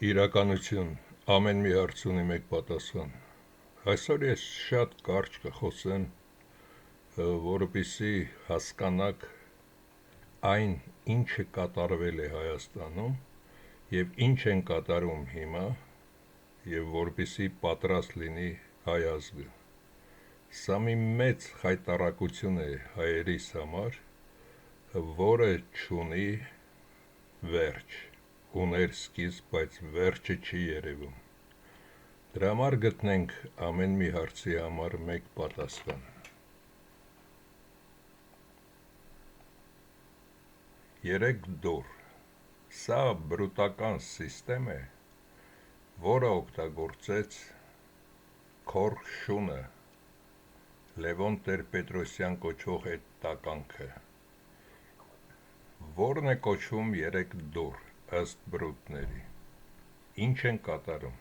Իրականություն, ամեն մի հարց ունի մեկ պատասխան։ Այսօր ես շատ կարճ կխոսեմ, որպեսզի հասկանաք այն, ինչը կատարվել է Հայաստանում և ինչ են կատարում հիմա, և որպեսզի պատրաստ լինի հայ ազգը։ Սա մի մեծ խայտառակություն է հայերիս համար, որը չունի վերջ, ուներ սկիզբ, բայց վերջը չի երևում։ Դրա համար գտնենք ամեն մի հարցի համար մեկ պատասխան։ Երեք դուռ։ Սա բրուտական սիստեմ է, որը օգտագործեց Քորք շունը, Լևոն Տեր-Պետրոսյան կոչվող այդ տականքը, որն է կոչվում երեք դուռ, ըստ բրուտների։ Ինչ են կատարում։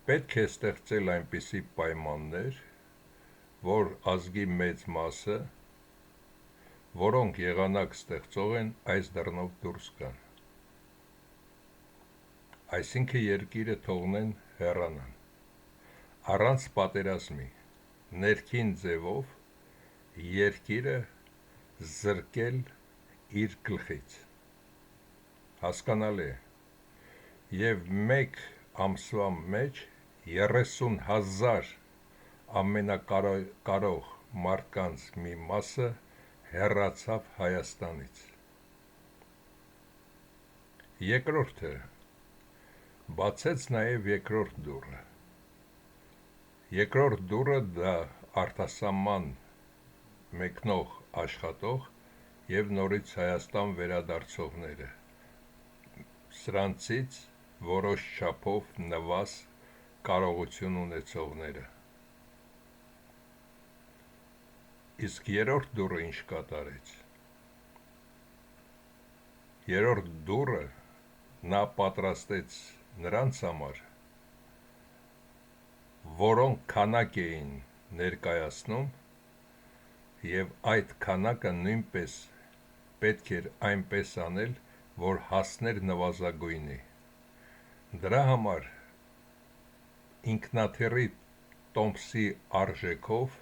Պետք է ստեղծել այնպիսի պայմաններ, որ ազգի մեծ մասը, որոնք եղանակ ստեղծող են, այս դռնով դուրս գան։ Այսինքն երկիրը թողնեն հեռանան, առանց պատերազմի, ներքին ձևով երկիրը զրկել իր գլխից։ Հասկանալի է։ Եվ մեկ ամսվա մեջ 30,000 ամենակարող մարդկանց մի մասը հեռացավ Հայաստանից։ Երկրորդը, բացեց նաև երկրորդ դուռը։ Երկրորդ դուռը դա արտասահման մեկնող աշխատող և նորից Հայաստան վերադարձողները, սրանցից որոշ չափով նվազ կարողություն ունեցողները։ Իսկ երրորդ դուռը ինչ կատարեց։ Երրորդ դուռը նա պատրաստեց նրանց համար, որոնք քանակ էին ներկայացնում, և այդ քանակը նույնպես պետք էր այնպես անել, որ հասներ նվազագույնի։ Դրա համար ինքնաթիռի տոմսի արժեքով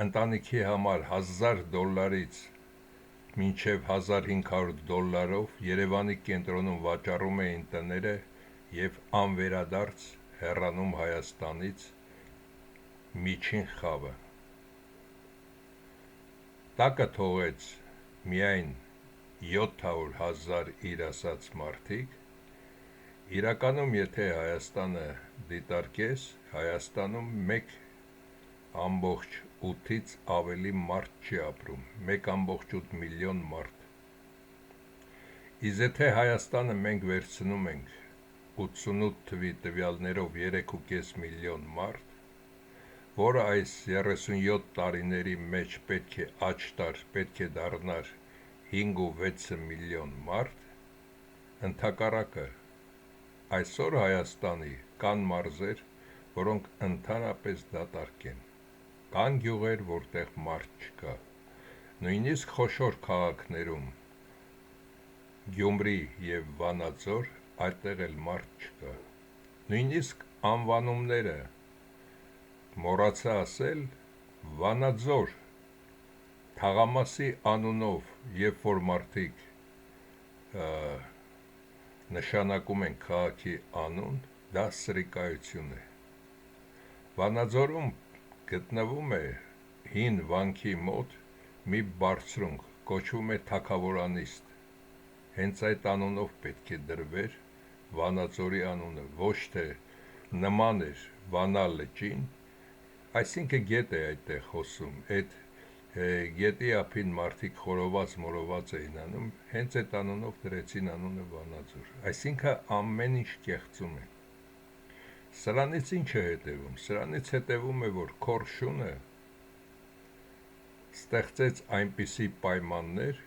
ընտանիքի համար $1000-ից մինչև $1500 Երևանի կենտրոնում վաճառում էին տները և անվերադարձ հեռանում Հայաստանից միջին խավը։ Տակը թողեց միայն 700,000 իր ասած մարդիկ։ Իրականում, եթե Հայաստանը դիտարկես, Հայաստանում 1,8-ից ավելի մարդ չի ապրում, 1,8 միլիոն մարդ։ Իսկ եթե Հայաստանը մենք վերցնում ենք 88 թվականի տվյալներով 3,5 միլիոն մարդ, որը այս 37 տարիների մեջ պետք է աճ տար, պետք է դառնար 5-6 միլիոն մարդ, ընդհակառակը այսօր Հայաստանի կան մարզեր, որոնք ընդհանրապես դատարկ են, կան գյուղեր, որտեղ մարդ չկա, նույնիսկ խոշոր քաղաքներում, Գյումրի և Վանաձոր, այդտեղ էլ մարդ չկա, նույնիսկ անվանումները, մոռացա ասել, Վանաձոր թաղամասի անունով, երբ որ մարդիկ նշանակում են քաղաքի անուն, դա սրիկայություն է։ Վանաձորում գտնվում է հին վանքի մոտ մի բարձրունք, կոչվում է Թագավորանիստ, հենց այդ անունով պետք է դրվեր Վանաձորի անունը, ոչ թե նման էր Վանա լճին, այսինքն գետ է այդտեղ հոսում, այդ գետի ափին մարդիկ խորոված էին անում, հենց այդ անունով դրեցին անունը Վանաձոր, այսինքն ամեն ինչ կեղծում են։ Սրանից ինչ է հետևում։ Սրանից հետևում է, որ Քորք շունը ստեղծեց այնպիսի պայմաններ,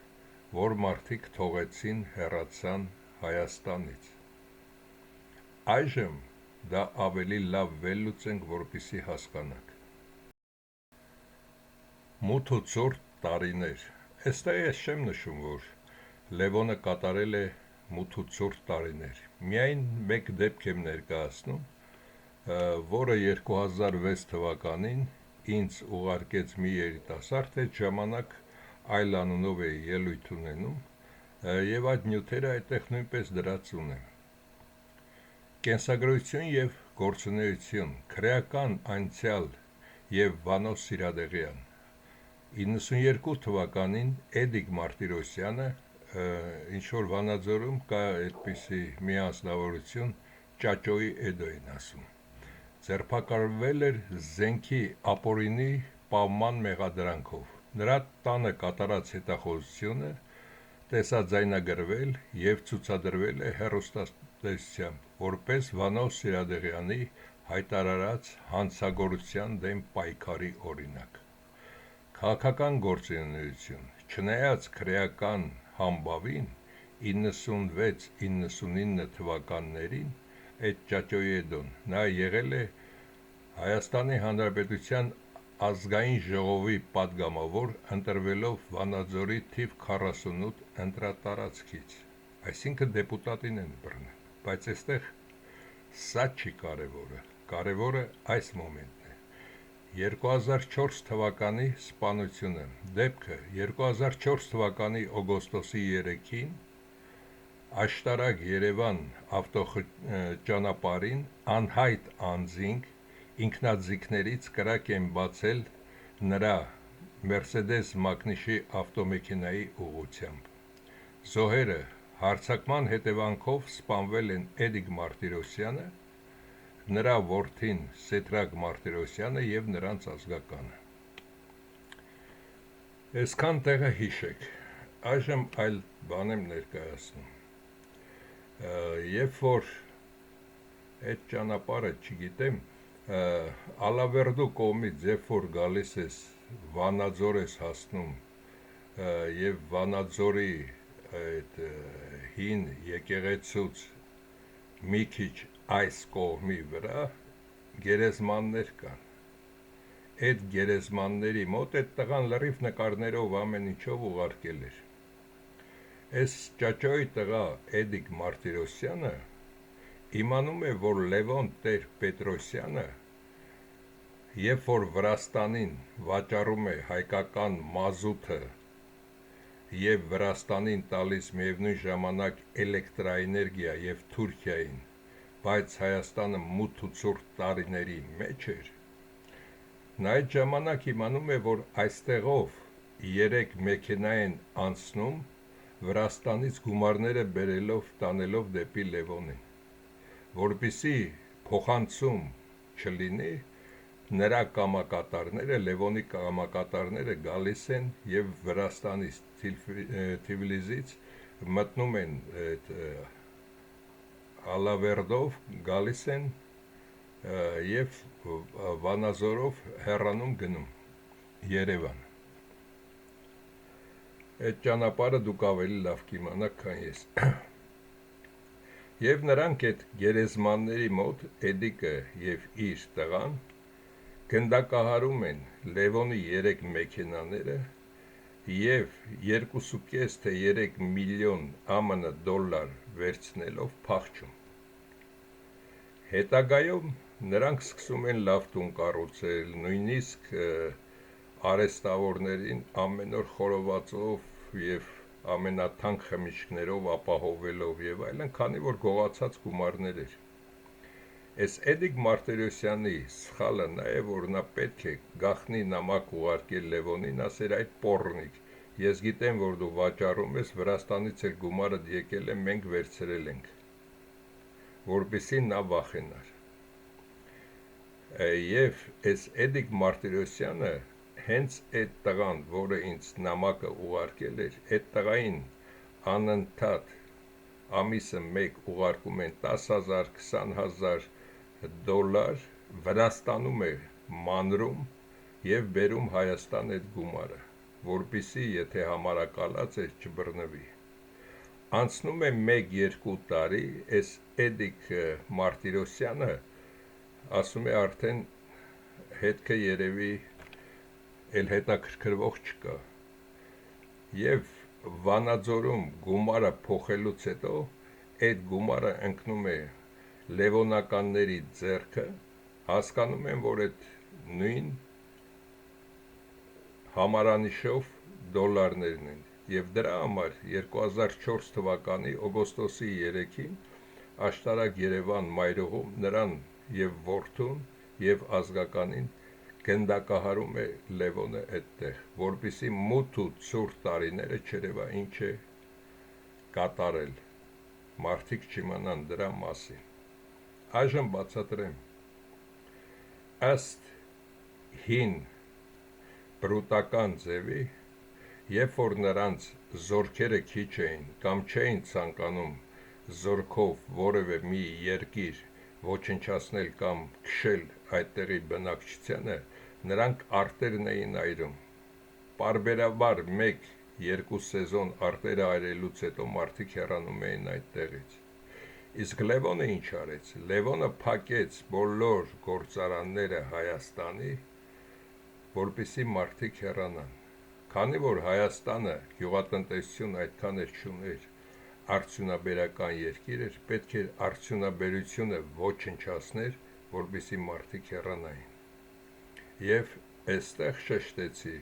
որ մարդիկ թողեցին, հեռացան Հայաստանից։ Այժմ դա ավելի լավ վերլուծենք, որպեսզի հասկանաք։ Մութ ու ցուրտ տարիներ։ Այստեղ ես չեմ նշում, որ Լևոնը կատարել է մութ ու ցուրտ տարիներ։ Միայն մեկ դեպք եմ ներկայացնում, որը 2006 թվականին ինձ ուղարկեց մի երիտասարդ, այդ ժամանակ այլ անունով էի ելույթ ունենում, եւ այդ նյութերը այդտեղ նույնպես դրած ունեմ։ Կենսագրություն եւ գործունեություն, քրեական անցյալ եւ Վանո Սիրադեղյան։ 92 թվականին Էդիկ Մարտիրոսյանը ինչ-որ Վանաձորում կա այդպիսի մի անձնավորություն, Ճաճոյի Էդոյին ասում, ձերբակալվել էր զենքի ապօրինի պահման մեղադրանքով։ Նրա տանը կատարած հետախուզությունը տեսաձայնագրվել եւ ցուցադրվել է հեռուստատեսությամբ, որպես Վանո Սիրադեղյանի հայտարարած հանցագործության դեմ պայքարի օրինակ։ Քաղաքական գործունեություն, չնայած քրեական համբավին 96-99 թվականներին այդ Ճաճոյեդոն նա եղել է Հայաստանի Հանրապետության ազգային ժողովի պատգամավոր, ընտրվելով Վանաձորի թիվ 48 ընտրատարածքից, այսինքն դեպուտատին են բռնել, բայց այստեղ սա չի կարևորը, կարևորը այս մոմենտն է։ 2004 թվականի սպանությունը, դեպքը 2004 թվականի օգոստոսի 3-ին աշտարակ Երևան ավտոճանապարհին անհայտ անձինք ինքնաձիգներից կրակ են բացել նրա Մերսեդես մակնիշի ավտոմեքենայի ուղղությամբ։ Զոհերը հարձակման հետևանքով սպանվել են Էդիկ Մարտիրոսյանը, նրա որդին Սեդրակ Մարտիրոսյանը եւ նրանց ազգականը։ Այսքան տեղը հիշեք, այժմ այլ բան եմ ներկայացնում։ Երբ որ այդ ճանապարհը, չգիտեմ, Ալավերդու կողմից, երբ որ գալիս ես Վանաձոր ես հասնում եւ Վանաձորի այդ հին եկեղեցուց մի քիչ այս կողմի վրա գերեզմաններ կան։ Այդ գերեզմանների մոտ այդ տղան լրիվ նկարներով ամեն ինչով ուղարկել էր։ Այս Ճաճոյի տղա Էդիկ Մարտիրոսյանը իմանում է, որ Լևոն Տեր-Պետրոսյանը, երբ որ Վրաստանին վաճառում է հայկական մազութը եւ Վրաստանին տալիս միևնույն ժամանակ էլեկտրաէներգիա եւ Թուրքիային, բայց Հայաստանը մութ ու ցուրտ տարիների մեջ էր, նա այդ ժամանակ իմանում է, որ այստեղով 3 մեքենա են անցնում Վրաստանից գումարները բերելով տանելով դեպի Լևոնին, որպեսզի փոխանցում չլինի, նրա կամակատարները, Լևոնի կամակատարները գալիս են եւ Վրաստանից Թիֆլիսից մտնում են այդ Ալավերդով, գալիս են եւ Վանաձորով հեռանում գնում Երևան։ Այդ ճանապարհը դուք ավելի լավ կիմանաք, քան ես։ Եվ նրանք այդ գերեզմանների մոտ Էդիկը եւ իր տղան գնդակահարում են Լևոնի 3 մեքենաները եւ 2.5 թե 3 միլիոն ԱՄՆ դոլար վերցնելով փախչում։ Հետագայում նրանք սկսում են լավ տուն կառուցել, նույնիսկ արեստավորներին ամեն օր խորովածով եւ ամենաթանկ խմիչքներով ապահովելով եւ այլն, քանի որ գողացած գումարներ էր։ Այս Էդիկ Մարտիրոսյանի սխալը նա է, որ նա պետք է գախնի նամակ ուղարկել Լևոնին, ասեր այդ պոռնիկ, ես գիտեմ, որ դու վաճառում ես, Վրաստանից էլ գումարը եկել է, մենք վերցրել ենք, որպեսզի նա վախենար։ Եվ այս Էդիկ Մարտիրոսյանը հենց այդ տղան, որը ինձ նամակը ուղարկել էր, այդ տղային անընդհատ ամիսը մեկ ուղարկում են 10,000, 20,000 դոլար, Վրաստանում է մանրում եւ բերում Հայաստան այդ գումարը, որպեսզի եթե համարակալած է չբռնվի։ Անցնում է 1-2 տարի, այս Էդիկ Մարտիրոսյանը ասում է արդեն հետքը երևի էլ հետաքրքրվող չկա։ Եվ Վանաձորում գումարը փոխելուց հետո այդ գումարը ընկնում է լևոնականների ձեռքը, հասկանում են, որ այդ նույն համարանիշով դոլարներն են, և դրա համար 2004 թվականի օգոստոսի 3-ին աշտարակ Երևան մայրուղում նրան և որդուն և ազգականին գնդակահարում է Լևոնը այդտեղ, որպեսզի մութ ու ցուրտ տարիները չերևա ինչ է կատարել, մարդիկ չիմանան դրա մասին։ Այժմ բացատրեմ։ Ըստ հին բրուտական ձևի, երբ որ նրանց զորքերը քիչ էին կամ չէին ցանկանում զորքով որևէ մի երկիր ոչնչացնել կամ քշել այդտեղի բնակչությանը, նրանք արտերն էին այրում։ Պարբերաբար 1-2 սեզոն արտերը այրելուց հետո մարդիկ հեռանում էին այդտեղից։ Իսկ Լևոնը ինչ արեց։ Լևոնը փակեց բոլոր գործարանները Հայաստանի, որպեսզի մարդիկ հեռանան։ Քանի որ Հայաստանը գյուղատնտեսություն այդքան էլ չուներ, արդյունաբերական երկիր էր, պետք էր արդյունաբերությունը ոչնչացներ, որպեսզի մարդիկ հեռանային։ Եվ այստեղ շեշտեցի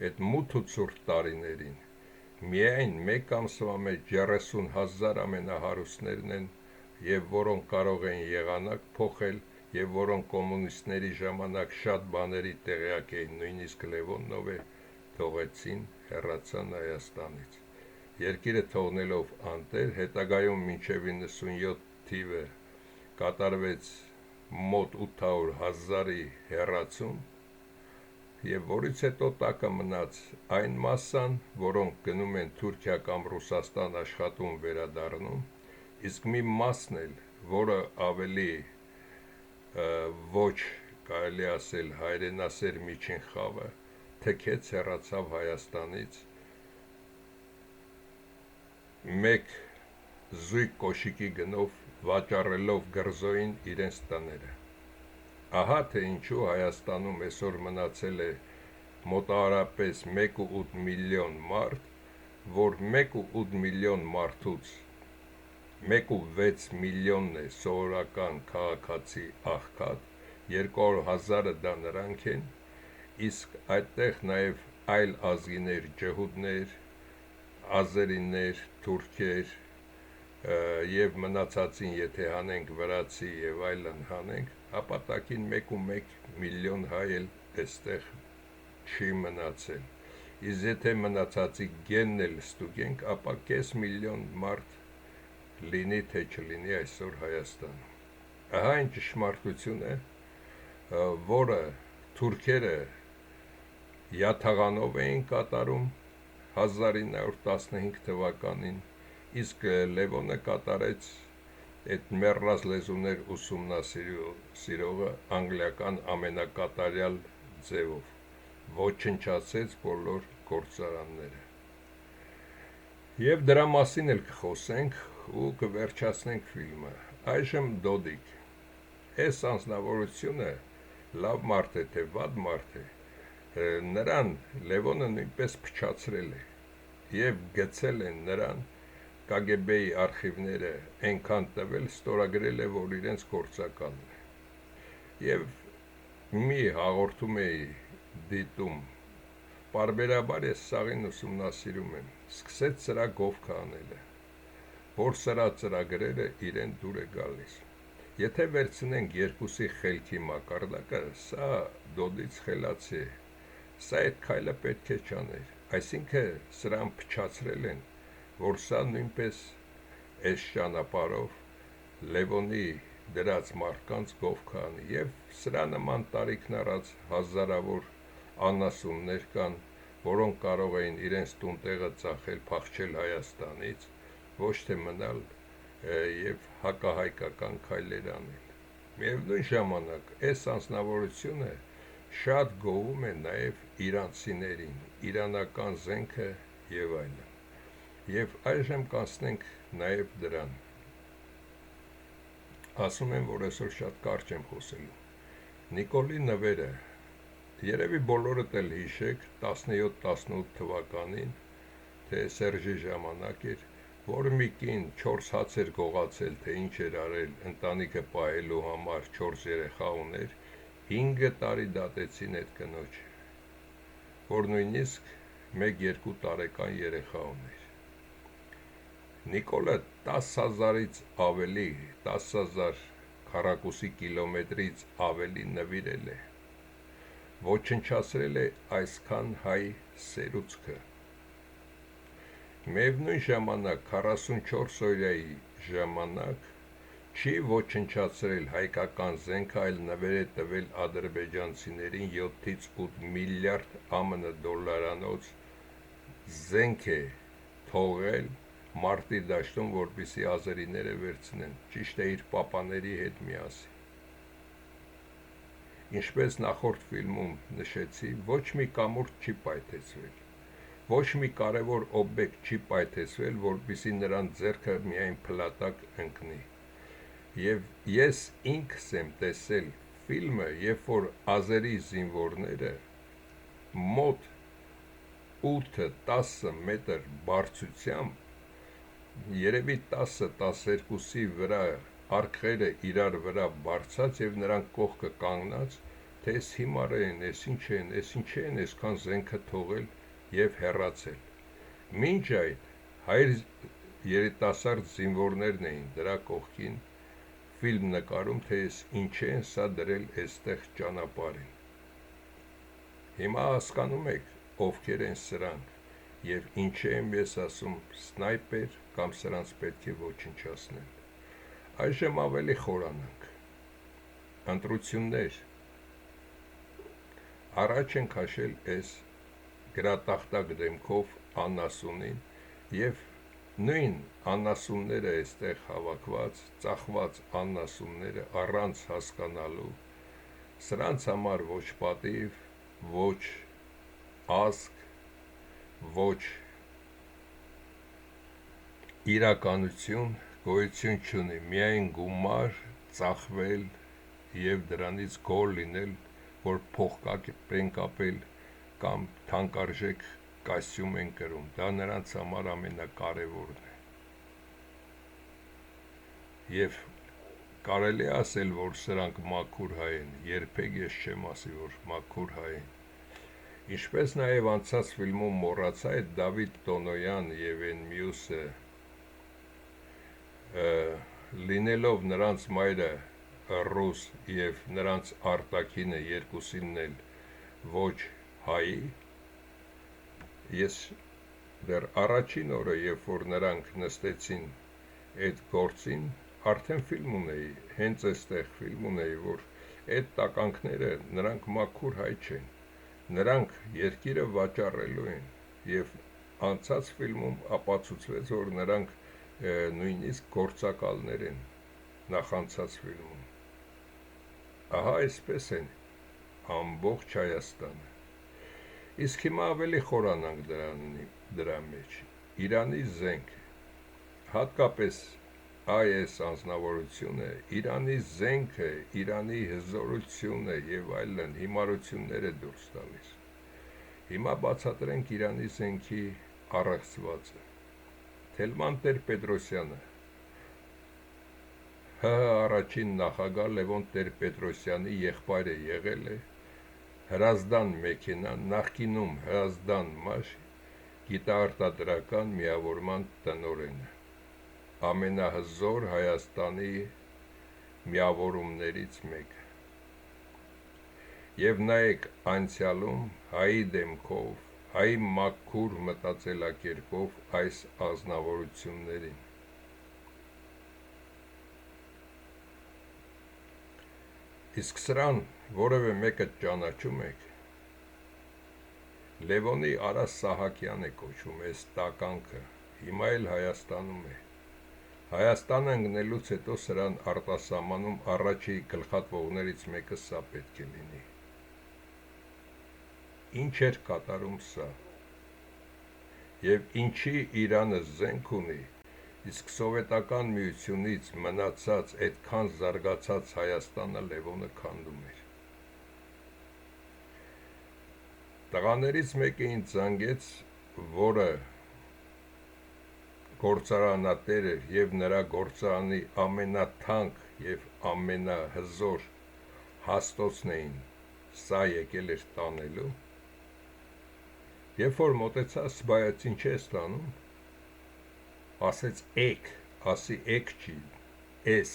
այդ մութ ու ցուրտ տարիներին միայն մեկ ամսվա մեջ 30,000 ամենահարուստներն են, և որոնք կարող են եղանակ փոխել, և որոնք կոմունիստների ժամանակ շատ բաների տեղյակ էին, նույնիսկ Լևոնով է թողեցին, հեռացան Հայաստանից։ Երկիրը թողնելով անտեր, հետագայում մինչև 97 թիվը կատարվեց մոտ 800,000-ի հեռացում, և որից հետո տակը մնաց այն մասսան, որոնք գնում են Թուրքիա կամ Ռուսաստան աշխատում վերադառնում, իսկ մի մասն էլ, որը ավելի ոչ կարելի ասել հայրենասեր միջին խավը, թքեց, հեռացավ Հայաստանից, մեկ զույգ կոշիկի գնով վաճառելով գրզոյին իրենց տները։ Ահա թե ինչու Հայաստանում այսօր մնացել է մոտավորապես 1,8 միլիոն մարդ, որ 1,8 միլիոն մարդուց 1,6 միլիոնն է սովորական քաղաքացի աղքատ, 200,000-ը դա նրանք են, իսկ այդտեղ նաև այլ ազգիներ, ջհուդներ, ազերիներ, թուրքեր և մնացածին եթե հանենք վրացի և այլն հանենք, ապա տակին 1,1 միլիոն հայ էլ այստեղ չի մնացել։ Իսկ եթե մնացածի գենն էլ ստուգենք, ապա կես միլիոն մարդ լինի թե չլինի այսօր Հայաստանում։ Ահա այն ճշմարտություն է, որը թուրքերը յաթաղանով էին կատարում 1915 թվականին, իսկ Լևոնը կատարեց այդ մեռած լեզուներ ուսումնասիրողը անգլիական ամենակատարյալ ձևով, ոչնչացեց բոլոր գործարանները։ Եվ դրա մասին էլ կխոսենք ու կվերջացնենք ֆիլմը։ Այժմ Դոդիկ։ Այս անձնավորությունը լավ մարդ է թե վատ մարդ է, նրան Լևոնը նույնպես փչացրել է և գցել են նրան KGB-ի արխիվները այնքան տվել, ստորագրել է, որ իրենց գործականն է։ Եվ մի հաղորդում էի դիտում, պարբերաբար ես սաղին ուսումնասիրում եմ, սկսեց սրա գովքը անելը, որ սրա ծրագրերը իրեն դուր է գալիս։ Եթե վերցնենք երկուսի խելքի մակարդակը, սա Դոդից խելացի է, սա այդ քայլը պետք է չաներ, այսինքն սրան փչացրել են, որ սա նույնպես այս ճանապարհով Լևոնի դրած մարդկանց գովքը անի, և սրա նման տարիքն առած հազարավոր անասուններ կան, որոնք կարող էին իրենց տունտեղը ծախել, փախչել Հայաստանից, ոչ թե մնալ և հակահայկական քայլեր անել։ Միևնույն ժամանակ այս անձնավորությունը շատ գովում է նաև իրանցիներին, իրանական զենքը և այլն։ Եվ այժմ կանցնենք նաև դրան։ Ասում են, որ այսօր շատ կարճ եմ խոսելու։ Նիկոլի նվերը, երևի բոլորդ էլ հիշեք 17-18 թվականին, թե Սերժի ժամանակ էր, որ մի կին 4 հաց էր գողացել, թե ինչ էր արել ընտանիքը պահելու համար 4 երեխա ուներ, 5 տարի դատեցին այդ կնոջը, որ նույնիսկ 1-2 տարեկան երեխա ուներ։ Նիկոլը 10,000-ից ավելի, 10,000 քառակուսի կիլոմետրից ավելի նվիրել է, ոչնչացրել է այսքան հայ սերուցքը։ Միևնույն ժամանակ 44 օրյայի ժամանակ չի ոչնչացրել հայկական զենքը, այլ նվեր է տվել ադրբեջանցիներին 7-ից 8 միլիարդ ԱՄՆ դոլարանոց զենք է թողել մարտի դաշտում, որպեսզի ազերիները վերցնեն, ճիշտ է իր պապաների հետ միասին։ Ինչպես նախորդ ֆիլմում նշեցի, ոչ մի կամուրջ չի պայթեցվել, ոչ մի կարևոր օբյեկտ չի պայթեցվել, որպեսզի նրան ձեռքը միայն փլատակ ընկնի։ Եվ ես ինքս եմ տեսել ֆիլմը, երբ որ ազերի զինվորները մոտ 8-10 մետր բարձրությամբ, երևի 10-12-ի վրա արկղերը իրար վրա բարձած և նրանք կողքը կանգնած, թե ես հիմար են, ես ինչ են, այսքան զենքը թողել և հեռացել։ Մինչ այդ հայր երիտասարդ զինվորներն էին դրա կողքին ֆիլմ նկարում, թե ես ինչ են սա դրել այստեղ ճանապարհին։ Հիմա հասկանում եք, ովքեր են սրանք և ինչ եմ ես ասում, սնայպեր կամ սրանց պետք է ոչնչացնել։ Այժմ ավելի խորանանք։ Ընտրություններ։ Առաջ են քաշել այս գրատախտակ դեմքով անասունին և նույն անասունները այստեղ հավաքված, ծախված անասունները առանց հասկանալու, սրանց համար ոչ պատիվ, ոչ ազգ, ոչ իրականություն գոյություն չունի, միայն գումար, ծախվել և դրանից գոհ լինել, որ փող են կապել կամ թանկարժեք կոստյում են կրում, դա նրանց համար ամենակարևորն է։ Եվ կարելի է ասել, որ սրանք մաքուր հայ են, երբեք ես չեմ ասի, որ մաքուր հայ են։ Ինչպես նաև անցած ֆիլմում մոռացա այդ Դավիթ Տոնոյան և այն մյուսը, լինելով նրանց մայրը ռուս և նրանց արտաքինը երկուսինն էլ ոչ հայի, ես դեռ առաջին օրը, երբ որ նրանք նստեցին այդ գործին, արդեն ֆիլմ ունեի, հենց այստեղ ֆիլմ ունեի, որ այդ տականքները նրանք մաքուր հայ չեն, նրանք երկիրը վաճառելու են և անցած ֆիլմում ապացուցվեց, որ նրանք նույնիսկ գործակալներ են նախանցած ֆիլմում։ Ահա այսպես են ամբողջ Հայաստանը։ Իսկ հիմա ավելի խորանանք դրա մեջ։ Իրանի զենքը, հատկապես այս անձնավորությունը, Իրանի զենքը, Իրանի հզորությունը և այլն հիմարություններ է դուրս տալիս։ Հիմա բացատրենք Իրանի զենքի առեղծվածը։ Թելման Տեր-Պետրոսյանը, ՀՀ առաջին նախագահ Լևոն Տեր-Պետրոսյանի եղբայրը եղել է Հրազդան մեքենա, նախկինում Հրազդան մաշ գիտաարտադրական միավորման տնօրենը, ամենահզոր Հայաստանի միավորումներից մեկը։ Եվ նայեք անցյալում հայի դեմքով, հայի մաքուր մտածելակերպով այս անձնավորություններին։ Իսկ սրան որևէ մեկը ճանաչում եք, Լևոնի Արա Սահակյան է կոչվում այս տականքը, հիմա էլ Հայաստանում է։ Հայաստանը ընկնելուց հետո սրան արտասահմանում առաջի գլխատվողներից մեկը սա պետք է լինի։ Ինչ էր կատարում սա։ Եվ ինչի Իրանը զենք ունի, իսկ Սովետական միությունից մնացած այդքան զարգացած Հայաստանը Լևոնը քանդում էր։ Տղաներից մեկը ինձ զանգեց, որը գործարանատեր էր և նրա գործարանի ամենաթանկ և ամենահզոր հաստոցն էին, սա եկել էր տանելու, երբ որ մոտեցած, բայց ինչ ես տանում, ասեց էք, ասի էք չի, ես,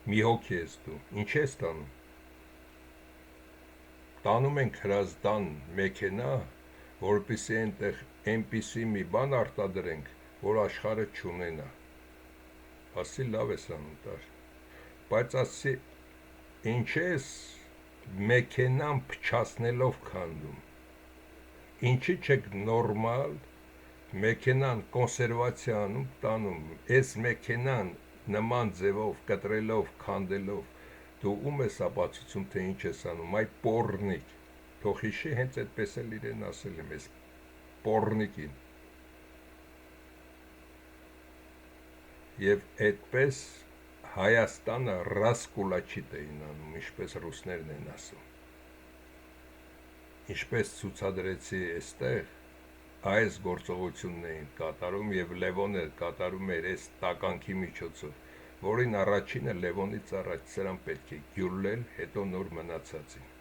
մի հոգի ես դու, ինչ ես տանում, տանում ենք հրազդան մեքենա, որպեսզի այնտեղ այնպիսի մի բան արտադրենք, որ աշխարհը չունենա, ասի լավ ես անում տար, բայց ասի ինչ ես մեքենան փչացնելով քանդում, ինչի չեք նորմալ մեքենան կոնսերվացիա անում տանում, այս մեքենան նման ձևով կտրելով, քանդելով, դու ում ես ապացուցում, թե ինչ ես անում, այ պոռնիկ, թող հիշի, հենց այդպես էլ իրեն ասել եմ, այս պոռնիկին, և այդպես Հայաստանը ռասկուլաչիտ էին անում, ինչպես ռուսներն են ասում, ինչպես ցուցադրեցի այստեղ, այս գործողությունն էին կատարում և Լևոնը կատարում էր այս տականքի միջոցով, որին առաջինը Լևոնից առաջ սրան պետք է գյուլել, հետո նոր մնացածին։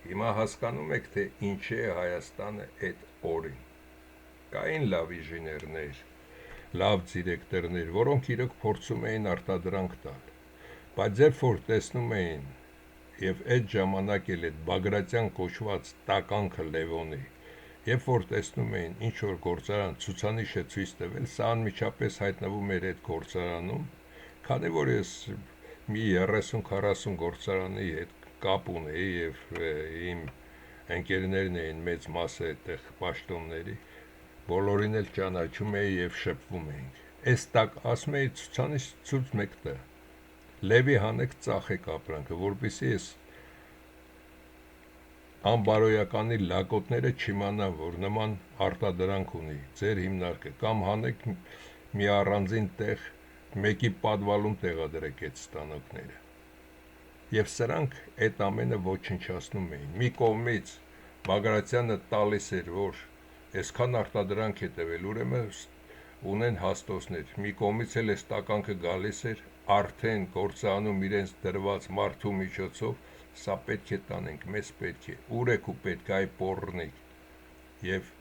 Հիմա հասկանում եք, թե ինչի է Հայաստանը այդ օրին։ Կային լավ ինժեներներ, լավ դիրեկտորներ, որոնք իրոք փորձում էին արտադրանք տալ, բայց երբ որ տեսնում էին և այդ ժամանակ էլ այդ Բագրատյան կոչված տականքը Լևոնի, երբ որ տեսնում էին ինչ-որ գործարան ցուցանիշ է ցույց տվել, սա անմիջապես հայտնվում էր այդ գործարանում, քանի որ ես մի 30-40 գործարանի հետ կապ ունեի և իմ ընկերներն էին մեծ մասը այդտեղ պաշտոնների, բոլորին էլ ճանաչում էի և շփվում էինք, այս տակ ասում էի ցուցանիշ ցույց մեկ տա, լևի հանեք ծախեք ապրանքը, որպեսզի ես անբարոյականի լակոտները չիմանան, որ նման արտադրանք ունի ձեր հիմնարկը, կամ հանեք մի առանձին տեղ, մեկի պատվալում տեղադրեք այդ ստանոքները, և սրանք այդ ամենը ոչնչացնում էին, մի կողմից Բագրատյանը տալիս էր, որ այսքան արտադրանք է տվել, ուրեմն ունեն հաստոցներ, մի կողմից էլ այս տականքը գալիս էր, արդեն գործանում իրենց դրված մարդու միջոցով, սա պետք է տանենք, մեզ պետք է, ուր եք ու պետք է, այ պոռնիկ, և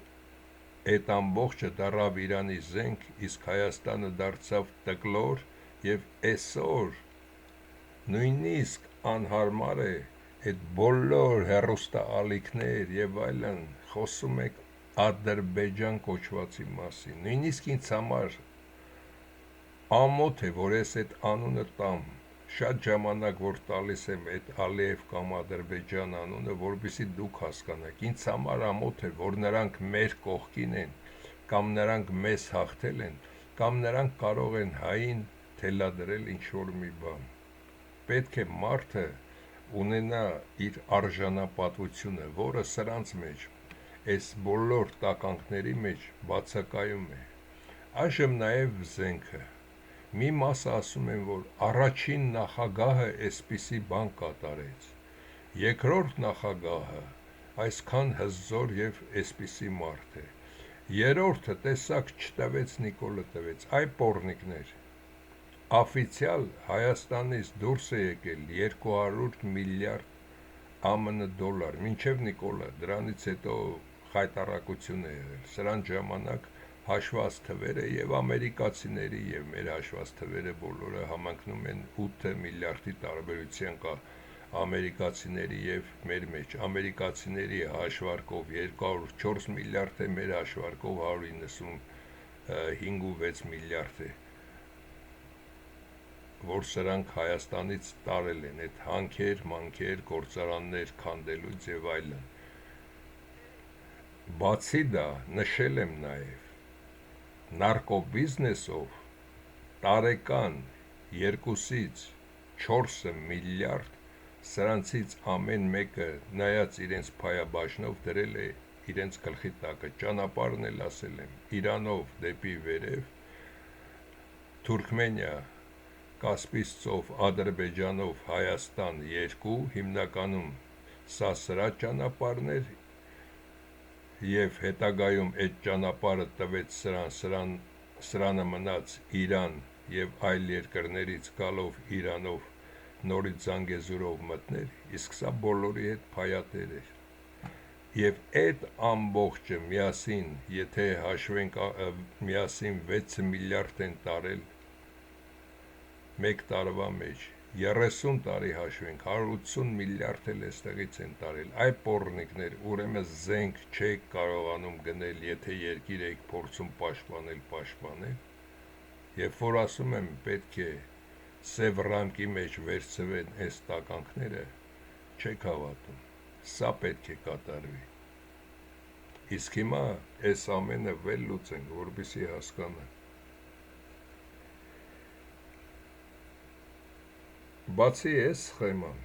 այդ ամբողջը դառավ Իրանի զենք, իսկ Հայաստանը դարձավ տկլոր, և այսօր նույնիսկ անհարմար է այդ բոլոր հեռուստաալիքներ և այլն խոսում եք Ադրբեջան կոչվածի մասին, նույնիսկ ինձ համար ամոթ է, որ ես այդ անունը տամ, շատ ժամանակ որ տալիս եմ այդ Ալիև կամ Ադրբեջան անունը, որպեսզի դուք հասկանաք, ինձ համար ամոթ է, որ նրանք մեր կողքին են, կամ նրանք մեզ հաղթել են, կամ նրանք կարող են հային թելադրել ինչ-որ մի բան, պետք է մարդը ունենա իր արժանապատվությունը, որը սրանց մեջ, այս բոլոր տականքների մեջ բացակայում է, այժմ նաև զենքը, մի մասը ասում են, որ առաջին նախագահը այսպիսի բան կատարեց, երկրորդ նախագահը այսքան հզոր և այսպիսի մարդ է, երրորդը տեսակ չտվեց, Նիկոլը տվեց, այ պոռնիկներ, օֆիցիալ Հայաստանից դուրս է եկել 200 միլիարդ ԱՄՆ դոլար, մինչև Նիկոլը, դրանից հետո խայտառակություն է եղել, սրան ժամանակ հաշված թվերը և ամերիկացիների և մեր հաշված թվերը բոլորը համընկնում են 8 միլիարդի տարբերության կա ամերիկացիների և մեր մեջ, ամերիկացիների հաշվարկով 204 միլիարդ է, մեր հաշվարկով 195 ու 6 միլիարդ է, որ սրանք Հայաստանից տարել են, այդ հանքեր, մանքեր, գործարաններ քանդելուց և այլն, բացի դա նշել եմ նաև, նարկոբիզնեսով տարեկան 2-ից 4 միլիարդ, սրանցից ամեն մեկը նայած իրենց փայաբաժնով դրել է իրենց գլխի տակը, ճանապարհն էլ ասել եմ, Իրանով դեպի վերև, Թուրքմենիա, Կասպից ծով, Ադրբեջանով Հայաստան 2, հիմնականում սա սրա ճանապարհն էր, և հետագայում այդ ճանապարհը տվեց սրանը մնաց Իրան և այլ երկրներից գալով Իրանով նորից Զանգեզուրով մտներ, իսկ սա բոլորի հետ փայատեր էր։ Եվ այդ ամբողջը միասին, եթե հաշվենք միասին 6 միլիարդ են տարել մեկ տարվա մեջ, 30 տարի հաշվենք, 180 միլիարդ էլ էստեղից են տարել, այ պոռնիկներ, ուրեմն զենք չեք կարողանում գնել, եթե երկիր եք փորձում պաշտպանել, երբ որ ասում եմ պետք է սև ռամկի մեջ վերցվեն այս տականքները, չեք հավատում, սա պետք է կատարվի։ Իսկ հիմա այս ամենը վերլուծենք, որպեսզի հասկանանք։ Բացի այս սխեման,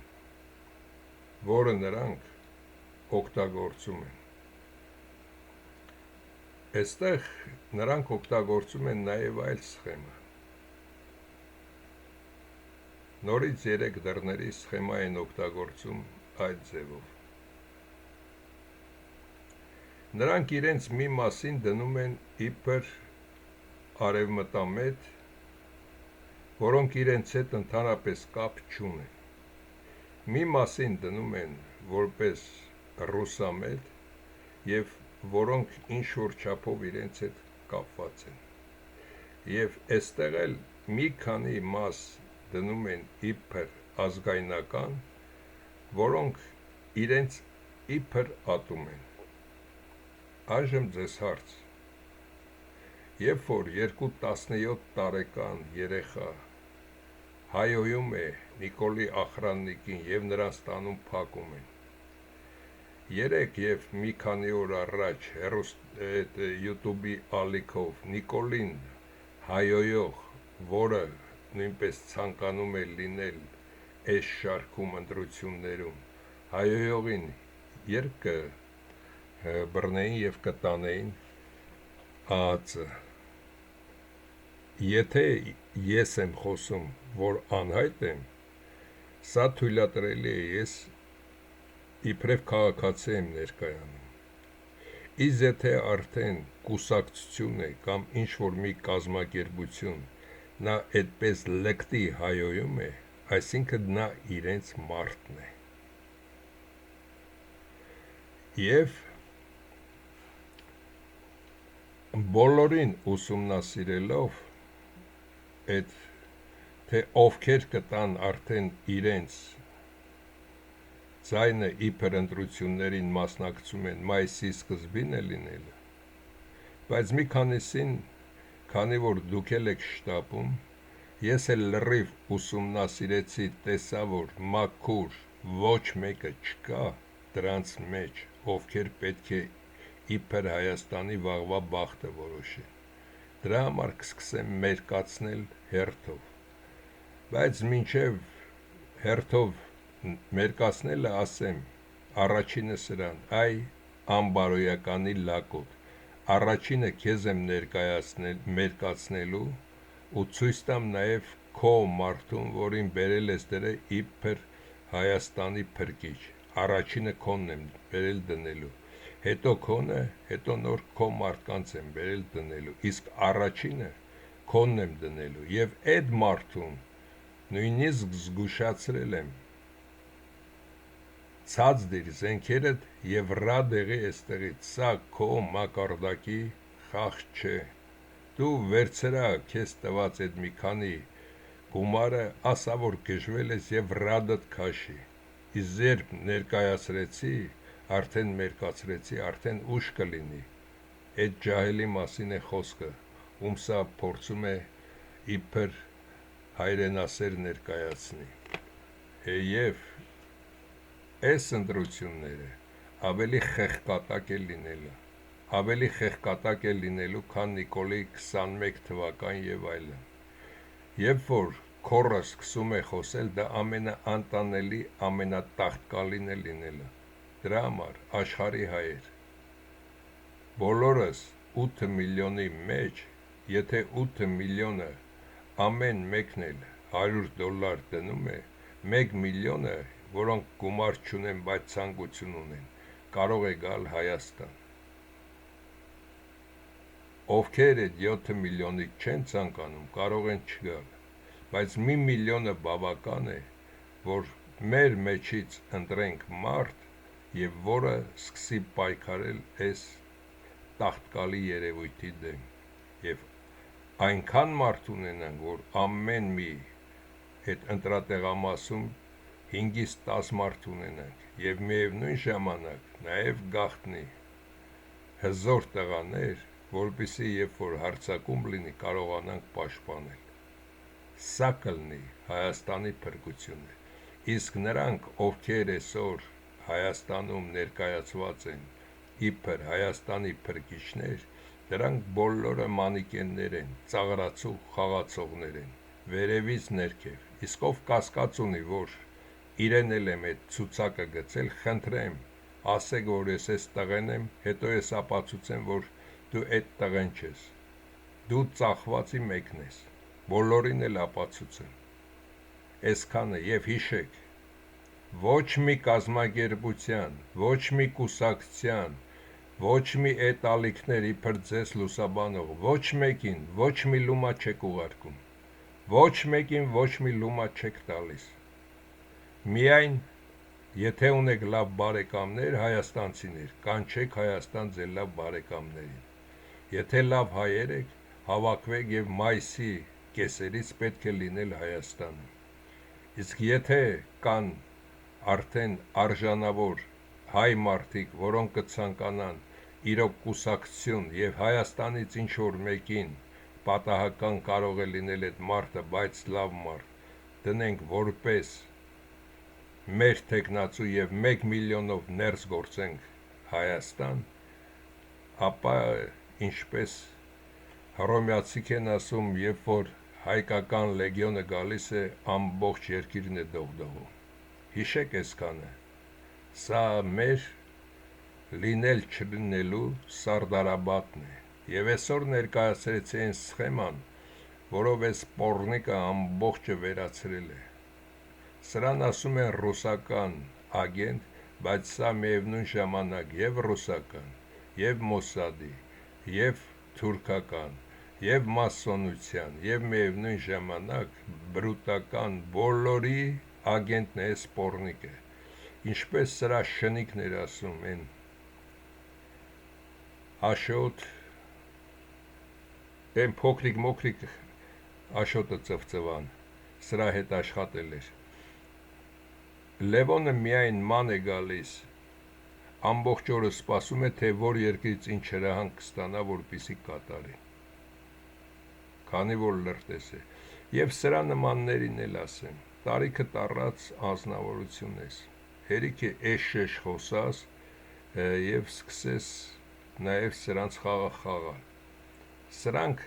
որը նրանք օգտագործում են, այստեղ նրանք օգտագործում են նաև այլ սխեմա։ Նորից 3 դռների սխեմա են օգտագործում այդ ձևով։ Նրանք իրենց մի մասին դնում են իբր արևմտամետ, որոնք իրենց հետ ընդհանրապես կապ չունեն։ Մի մասին դնում են որպես ռուսամետ և որոնք ինչ-որ չափով իրենց հետ կապված են։ Եվ այստեղ էլ մի քանի մաս դնում են իբր ազգայնական, որոնք իրենց իբր ատում են։ Այժմ ձեզ հարց. երբ որ 2-17 տարեկան երեխա հայոյում է Նիկոլի աղրաննիկին և նրանց տանում փակում են, երեկ և մի քանի օր առաջ YouTube-ի ալիքով Նիկոլին հայոյող, որը նույնպես ցանկանում է լինել այս շարքում ընտրություններում, հայոյողին երբ կբռնեին և կտանեին ԱԱԾ։ Եթե ես եմ խոսում, որ անհայտ եմ, սա թույլատրելի է, ես իբրև քաղաքացի եմ ներկայանում։ Իսկ եթե արդեն կուսակցություն է կամ ինչ-որ մի կազմակերպություն, նա այդպես լկտի հայոյում է, այսինքն նա իրենց մարդն է։ Եվ բոլորին ուսումնասիրելով, թե ովքեր կտան արդեն իրենց ձայնը իբր ընտրություններին մասնակցում են, մայիսի սկզբին է լինելը, բայց մի քանիսին, քանի որ դուք էլ եք շտապում, ես էլ լրիվ ուսումնասիրեցի, տեսա, որ մաքուր ոչ մեկը չկա դրանց մեջ, ովքեր պետք է իբր Հայաստանի վաղվա բախտը որոշեն։ Դրա համար կսկսեմ մերկացնել հերթով, բայց մինչև հերթով մերկացնելը ասեմ առաջինը սրան, այ անբարոյականի լակոտ, առաջինը քեզ եմ մերկացնելու ու ցույց տամ նաև քո մարդուն, որին բերել ես դրե իբր Հայաստանի փրկիչ, առաջինը քոնն եմ բերել դնելու, հետո քոնը, հետո նոր քո մարդկանց եմ բերել դնելու, իսկ առաջինը քոնն եմ դնելու և այդ մարդուն նույնիսկ զգուշացրել եմ, ցած դիր զենքերդ և ռադ եղի էստեղից, սա քո մակարդակի խաղ չէ, դու վերցրա քեզ տված այդ մի քանի գումարը, ասա որ գժվել ես և ռադդ քաշի, իսկ երբ ներկայացրեցի, արդեն մերկացրեցի, արդեն ուշ կլինի, այդ ջահելի մասին է խոսքը, ում սա փորձում է իբր հայրենասեր ներկայացնի։ Եվ այս ընտրությունները ավելի խեղկատակ է լինելու, ավելի խեղկատակ է լինելու, քան Նիկոլի 21 թվական և այլն։ Երբ որ քոռը սկսում է խոսել, դա ամենաանտանելի, ամենատաղտկալին է լինելու։ Դրա համար աշխարհի հայեր, բոլորս 8 միլիոնի մեջ, եթե 8 միլիոնը ամեն մեկն էլ $100 դնում է, 1 միլիոնը, որոնք գումար չունեն, բայց ցանկություն ունեն, կարող է գալ Հայաստան։ ովքեր այդ 7 միլիոնից չեն ցանկանում, կարող են չգալ, բայց 1 միլիոնը բավական է, որ մեր մեջից ընտրենք մարդ եւ որը սկսի պայքարել այս տաղտկալի երևույթի դեմ եւ այնքան մարդ ունենանք, որ ամեն մի այդ ընտրատեղամասում 5-ից 10 մարդ ունենանք եւ միևնույն ժամանակ նաեւ գաղտնի հզոր տղաներ, որպեսզի երբ որ հարձակում լինի կարողանանք պաշտպանել։ Սա կլինի Հայաստանի փրկությունը։ Իսկ նրանք, ովքեր այսօր Հայաստանում ներկայացված են իբր Հայաստանի փրկիչներ, դրանք բոլորը մանիկեններ են, ծաղրացու խաղացողներ են, վերևից ներքև։ Իսկ ով կասկած ունի, որ իրեն էլ եմ այդ ցուցակը գցել, խնդրեմ, ասեք, որ ես այս տղեն եմ, հետո ես ապացուցեմ, որ դու այդ տղեն չես, դու ծախվածի մեկն ես, բոլորին էլ ապացուցեմ, այսքանը եւ հիշեք, ոչ մի կազմակերպության, ոչ մի կուսակցության, ոչ մի այդ ալիքներ իբր ձեզ լուսաբանող, ոչ մեկին, ոչ մի լումա չեք ուղարկում, ոչ մեկին ոչ մի լումա չեք տալիս, միայն եթե ունեք լավ բարեկամներ հայաստանցիներ, կանչեք Հայաստան ձեր լավ բարեկամներին, եթե լավ հայեր եք, հավաքվեք եւ մայիսի կեսերից պետք է լինել Հայաստանում, իսկ եթե կան արդեն արժանավոր հայ մարդիկ, որոնք կցանկանան իրոք կուսակցություն եւ Հայաստանից ինչ-որ մեկին պատահական կարող է լինել այդ մարդը, բայց լավ մարդ, դնենք որպես մեր թեկնածու եւ 1 միլիոնով ներս գործենք Հայաստան, ապա ինչպես հռոմեացիք են ասում, երբ որ հայկական լեգիոնը գալիս է, ամբողջ երկիրն է դողդողում։ Հիշեք այսքանը։ Սա մեր լինել չլինելու Սարդարաբադն է։ Եվ այսօր ներկայացրեցի այն սխեման, որով այս պոռնիկը ամբողջը վերացրել է։ Սրան ասում են ռուսական ագենտ, բայց սա միևնույն ժամանակ եւ ռուսական, եւ Մոսադի, եւ թուրքական, եւ մասոնության, եւ միևնույն ժամանակ բրուտական բոլորի ագենտն է այս պոռնիկը։ Ինչպես սրա շնիկն էր ասում են Աշոտ, այն փոքրիկ Աշոտը ծվծվան, սրա հետ աշխատել էր։ Լևոնը միայն ման է գալիս, ամբողջ օրը սպասում է, թե որ երկրից ինչ հրահանգ կստանա, որպեսզի կատարի, քանի որ լրտես է, եւ սրա նմաններին էլ ասեմ, տարիքը տառած անձնավորություն ես, հերիք է էշ խոսաս եւ սկսես նաեւ սրանց խաղը խաղալ, սրանք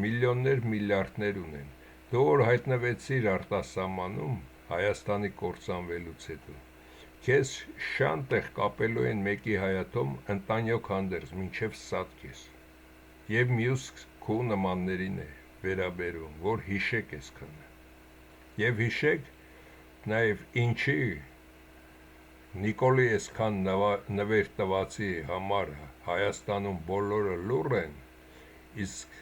միլիոններ, միլիարդներ ունեն, դու որ հայտնվեցիր արտասահմանում Հայաստանի կործանվելուց հետո, քեզ շան տեղ կապելու են մեկի հայաթում ընտանյոք հանդերձ, մինչև սատկես, եւ մյուս քո նմաններին է վերաբերում, որ հիշեք այսքանը, եւ հիշեք նաեւ ինչի Նիկոլի այսքան նվեր տվածի համար Հայաստանում բոլորը լուռ են, իսկ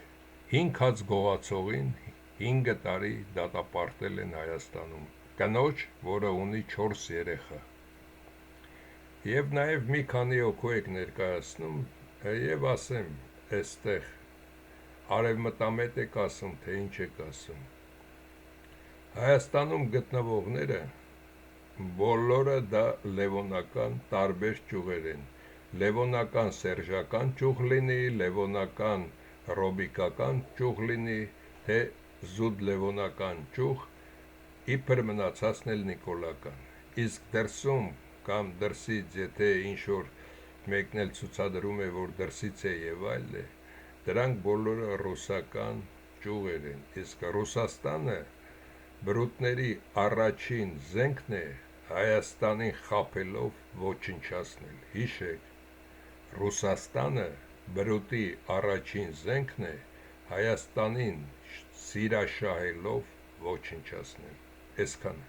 5 հաց գողացողին 5 տարի դատապարտել են Հայաստանում, կնոջ, որը ունի 4 երեխա։ Եվ նաև մի քանի օքու եք ներկայացնում, եւ ասեմ, այստեղ արևմտամետ եք ասում, թե ինչ եք ասում։ Հայաստանում գտնվողները բոլորը դա լևոնական տարբեր ճյուղեր են։ Լևոնական սերժական ճյուղ լինի, լևոնական ռոբիկական ճյուղ լինի, թե զուտ լևոնական ճյուղ, իբր մնացածն էլ նիկոլական, իսկ դրսում կամ դրսից, եթե ինչ-որ մեկն էլ ցուցադրում է, որ դրսից է եւ այլ է, դրանք բոլորը ռուսական ճյուղեր են, իսկ Ռուսաստանը բրուտների առաջին զենքն է Հայաստանին խաբելով ոչնչացնել, հիշեք, Ռուսաստանը բրուտի առաջին զենքն է Հայաստանին սիրաշահելով ոչնչացնել, այսքանը։